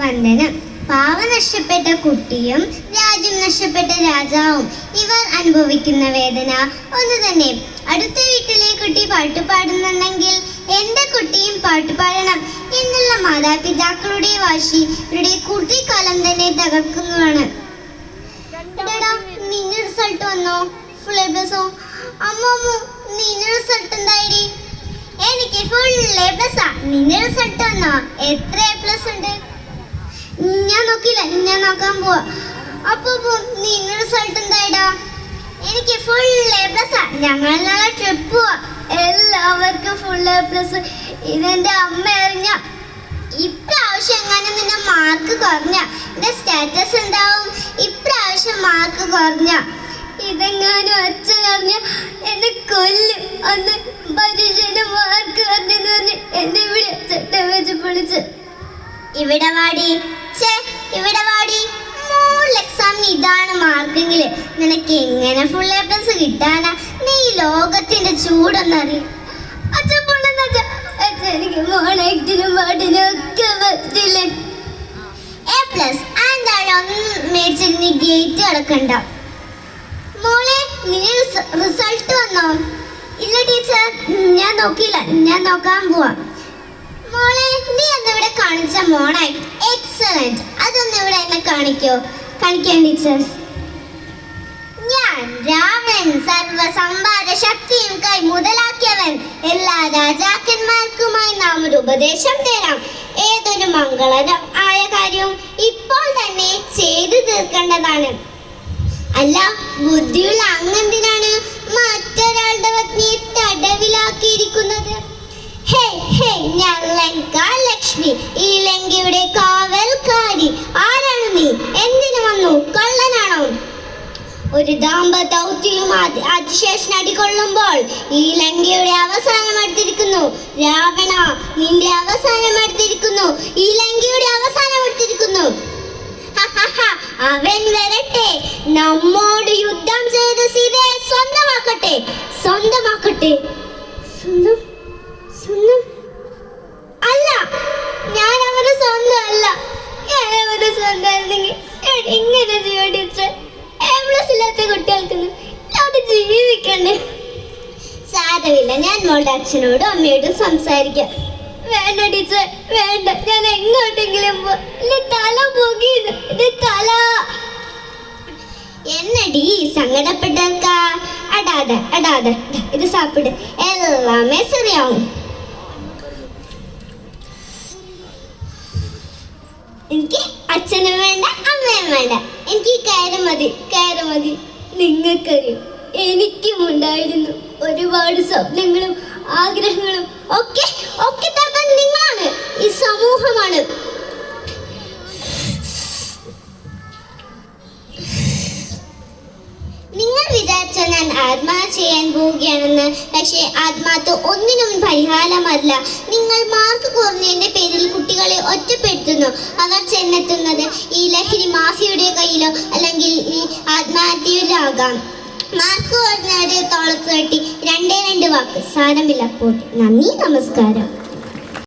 വന്ദനം. പാവ നഷ്ടപ്പെട്ട കുട്ടിയും രാജ്യം നഷ്ടപ്പെട്ട രാജാവും ഇവർ അനുഭവിക്കുന്ന വേദന ഒന്ന് തന്നെ. അടുത്ത വീട്ടിലെ കുട്ടി പാട്ട് പാടുന്നുണ്ടെങ്കിൽ എൻ്റെ കുട്ടിയും പാട്ട് പാടണം എന്നുള്ള മാതാപിതാക്കളുടെ വാശി ഇവരുടെ കുട്ടിക്കാലം തന്നെ തകർക്കുന്നതാണ്. നിന്റെ റിസൾട്ട് വന്നോ? Full A പ്ലസോ? അമ്മമ്മു നിന്റെ റിസൾട്ട് എന്തായി? എനിക്ക് ഫുൾ എ പ്ലസാ. നിന്റെ റിസൾട്ട് വന്നോ? എത്ര എ പ്ലസ് ഉണ്ട്? ഞാൻ നോക്കില്ല, ഞാൻ നോക്കാൻ പോവാ. അപ്പൊ നിന്റെ റിസൾട്ട് എന്തായിടാ? എനിക്ക് ഫുൾ എ പ്ലസാ. ഞങ്ങൾ നാളെ ട്രിപ്പ് പോവാ. എല്ലാവർക്കും ഫുൾ എ പ്ലസ്. ഇതെന്റെ അമ്മ അറിഞ്ഞ ഇപ്രാവശ്യം എങ്ങനെ നിന്റെ മാർക്ക് കുറഞ്ഞ എന്റെ സ്റ്റാറ്റസ് എന്താവും? ഇപ്രാവശ്യം മാർക്ക് കുറഞ്ഞ ഇതെങ്ങാനും അച്ഛൻ അറിഞ്ഞ എന്നെ കൊല്ലും. അന്ന് പരീക്ഷയുടെ മാർക്ക് കുറഞ്ഞെന്ന് പറഞ്ഞ് എന്നെ ഇവിടെ ചട്ടം വെച്ച് പൊളിച്ച് ഇവിടെ വാടി ഇവിടെ വാടി. മോൾ എക്സാമിന് ഇതാണ് മാർക്കെങ്കിൽ നിനക്ക് എങ്ങനെ ഫുൾ എ പ്ലസ് കിട്ടാനാ? നീ ലോകത്തിന്റെ ചൂടൊന്നറിയും. അച്ഛൻ പൊള്ളുന്ന എനിക്ക് മോണാക്ടിനും പാട്ടിനും ഒക്കെ പറ്റില്ല. എ പ്ലസ് എന്തായാലും ഒന്നും മേടിച്ചിട്ട് നീ ഗേറ്റ് കിടക്കണ്ട. മോളെ നിന്റെ റിസൾട്ട് വന്നോ? ഇല്ല ടീച്ചർ, ഞാൻ നോക്കിയില്ല, ഞാൻ നോക്കാൻ പോവാ. മോളെ നീ എന്നിവിടെ കാണിച്ച മോണായി എക്സലന്റ്. അതൊന്ന് ഇവിടെ എന്നെ കാണിക്കാൻ ടീച്ചർ. ഞാൻ രാവണൻ സർവസംഭാര ശക്തിയും കൈ മുതലാക്കിയവൻ. എല്ലാ രാജാക്കന്മാർക്കുമായി നാം ഒരു ഉപദേശം തരാം. ഏതൊരു മംഗളകരം ആയ കാര്യവും ഇപ്പോൾ തന്നെ ചെയ്തു തീർക്കേണ്ടതാണ്. അല്ല, ബുദ്ധിയുള്ള അങ്ങെന്തിനാണ് മറ്റൊരാളുടെ പത്നിയെ തടവിലാക്കിയിരിക്കുന്നത്? ഞാൻ ലങ്കാലക്ഷ്മി, ഈ ലങ്കയുടെ കാവൽക്കാരി. ആരാണ് നീ? എന്തിനു വന്നു? കള്ളനാണോ? ഒരു ദാമ്പത്യവും അതിശേഷൻ അടികൊള്ളുമ്പോൾ ഈ ലങ്കയുടെ അവസാനം അടുത്തിരിക്കുന്നു. രാവണ, നിന്റെ അവസാനം അടുത്തിരിക്കുന്നു. ഈ ലങ്കയുടെ അവസാനം അടുത്തിരിക്കുന്നു. അവൻ വരട്ടെ, നമ്മോട് യുദ്ധം ചെയ്ത് സീതയെ സ്വന്തമാക്കട്ടെ. സ്വന്തം അല്ല, ഞാൻ അവരുടെ സ്വന്തം അല്ല. ഞാൻ അവരുടെ സ്വന്തമായിരുന്നെങ്കിൽ ഇങ്ങനെ ടീച്ചർ. എ പ്ലസ് ഇല്ലാത്ത കുട്ടികൾക്ക് അവിടെ ജീവിക്കണ്ടേ? സാരമില്ല, ഞാൻ മോളുടെ അച്ഛനോടും അമ്മയോടും സംസാരിക്കാം. വേണ്ട ടീച്ചർ, വേണ്ട. ഞാൻ എങ്ങോട്ടെങ്കിലും തല പോകിയത്. തല എന്നടി സങ്കടപ്പെട്ട അടാതെ ഇത് സാപ്പിട്, എല്ലാമേ ശരിയാവും. എനിക്ക് അച്ഛനും വേണ്ട, അമ്മയും വേണ്ട. എനിക്ക് കയറ് മതി. നിങ്ങൾക്കറിയും, എനിക്കും ഉണ്ടായിരുന്നു ഒരുപാട് സ്വപ്നങ്ങളും ആഗ്രഹങ്ങളും. ഒക്കെ തർക്കം നിങ്ങളാണ്, ഈ സമൂഹമാണ്. നിങ്ങൾ വിചാരിച്ച ഞാൻ ആത്മഹത്യ ചെയ്യാൻ പോവുകയാണെന്ന്. പക്ഷേ ആത്മഹത്യ ഒന്നിനും പരിഹാരമല്ല. നിങ്ങൾ മാർക്ക് കുറഞ്ഞതിന്റെ പേരിൽ കുട്ടികളെ ഒറ്റപ്പെടുത്തുന്നു. അവർ ചെന്നെത്തുന്നത് ഈ ലഹരി മാഫിയയുടെ കയ്യിലോ അല്ലെങ്കിൽ ഈ ആത്മഹത്യയിലാകാം. മാർക്ക് കുറഞ്ഞവരെ തോളത്ത് തട്ടി 2 വാക്ക് സാരമില്ല. നന്ദി, നമസ്കാരം.